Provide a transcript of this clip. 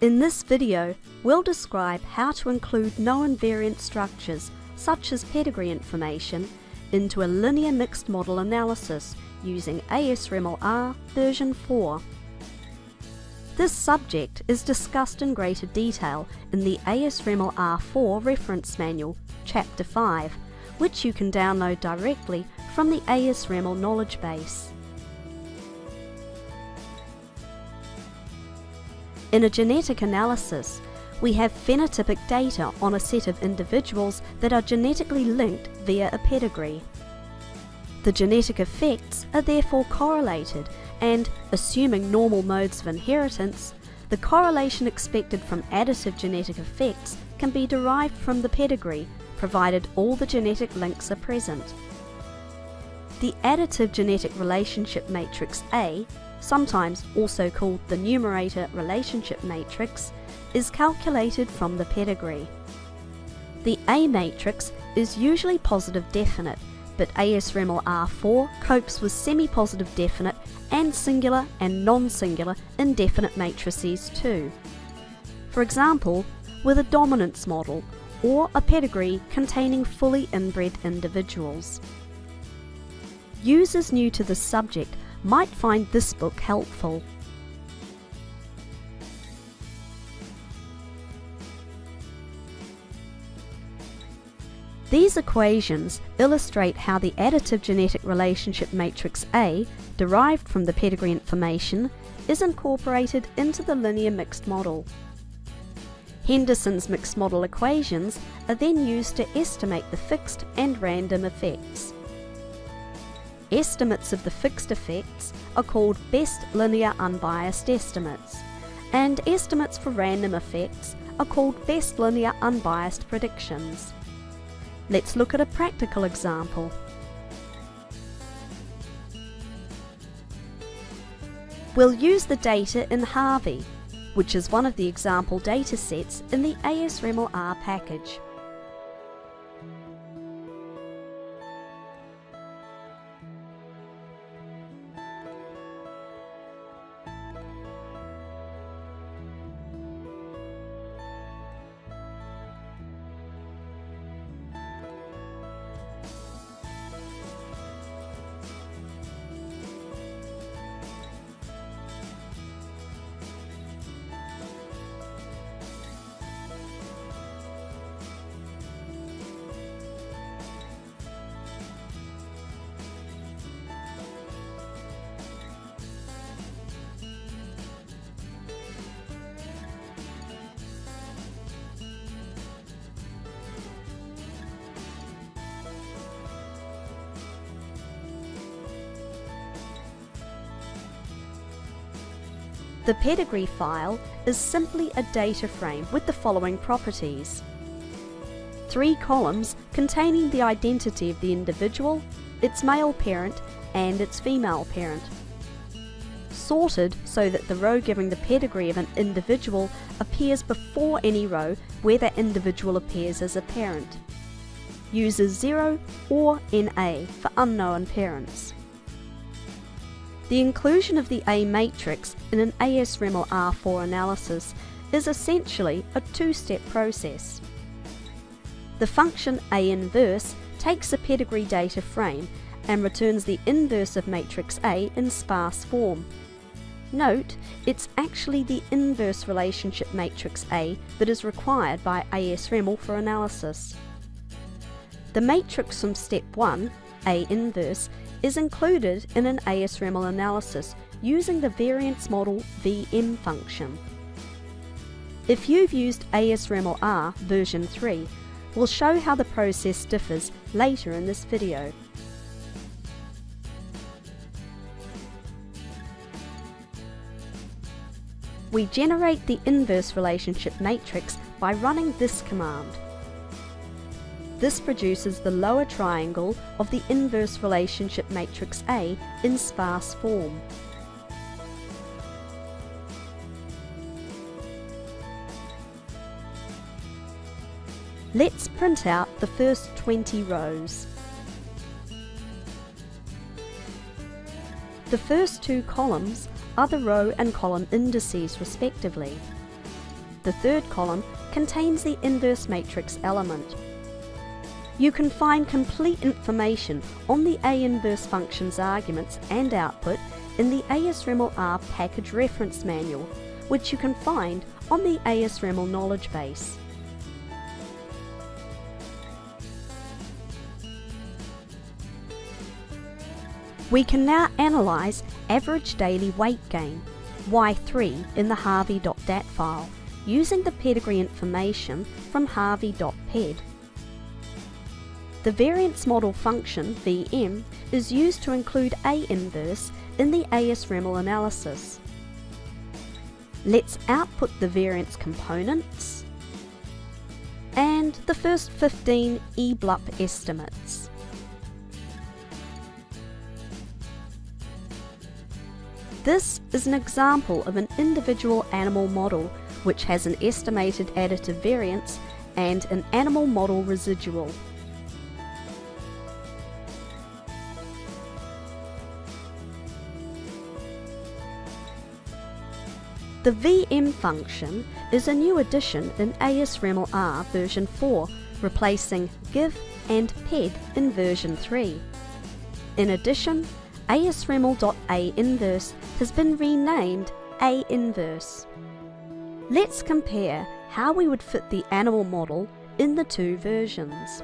In this video, we'll describe how to include known variant structures, such as pedigree information, into a linear mixed model analysis using ASReml-R version 4. This subject is discussed in greater detail in the ASReml-R 4 reference manual, Chapter 5, which you can download directly from the ASReml knowledge base. In a genetic analysis, we have phenotypic data on a set of individuals that are genetically linked via a pedigree. The genetic effects are therefore correlated and, assuming normal modes of inheritance, the correlation expected from additive genetic effects can be derived from the pedigree, provided all the genetic links are present. The additive genetic relationship matrix A, sometimes also called the numerator relationship matrix, is calculated from the pedigree. The A matrix is usually positive definite, but ASReml-R 4 copes with semi-positive definite and singular and non-singular indefinite matrices too. For example, with a dominance model or a pedigree containing fully inbred individuals. Users new to this subject might find this book helpful. These equations illustrate how the additive genetic relationship matrix A, derived from the pedigree information, is incorporated into the linear mixed model. Henderson's mixed model equations are then used to estimate the fixed and random effects. Estimates of the fixed effects are called best linear unbiased estimates, and estimates for random effects are called best linear unbiased predictions. Let's look at a practical example. We'll use the data in Harvey, which is one of the example datasets in the ASReml-R package. The pedigree file is simply a data frame with the following properties: 3 columns containing the identity of the individual, its male parent, and its female parent. Sorted so that the row giving the pedigree of an individual appears before any row where that individual appears as a parent. Uses 0 or NA for unknown parents. The inclusion of the A matrix in an ASReml-R 4 analysis is essentially a two-step process. The function A inverse takes a pedigree data frame and returns the inverse of matrix A in sparse form. Note, it's actually the inverse relationship matrix A that is required by ASReml for analysis. The matrix from step 1, A inverse, is included in an ASReml analysis using the variance model VM function. If you've used ASReml-R version 3, we'll show how the process differs later in this video. We generate the inverse relationship matrix by running this command. This produces the lower triangle of the inverse relationship matrix A in sparse form. Let's print out the first 20 rows. The first two columns are the row and column indices respectively. The third column contains the inverse matrix element. You can find complete information on the A-inverse function's arguments and output in the ASReml-R package reference manual, which you can find on the ASReml knowledge base. We can now analyse average daily weight gain, Y3, in the harvey.dat file, using the pedigree information from harvey.ped. The variance model function, Vm, is used to include A-inverse in the ASReml analysis. Let's output the variance components and the first 15 eBLUP estimates. This is an example of an individual animal model which has an estimated additive variance and an animal model residual. The Vm function is a new addition in ASReml-R version 4, replacing give and ped in version 3. In addition, ASReml.A-inverse has been renamed A-inverse. Let's compare how we would fit the animal model in the two versions.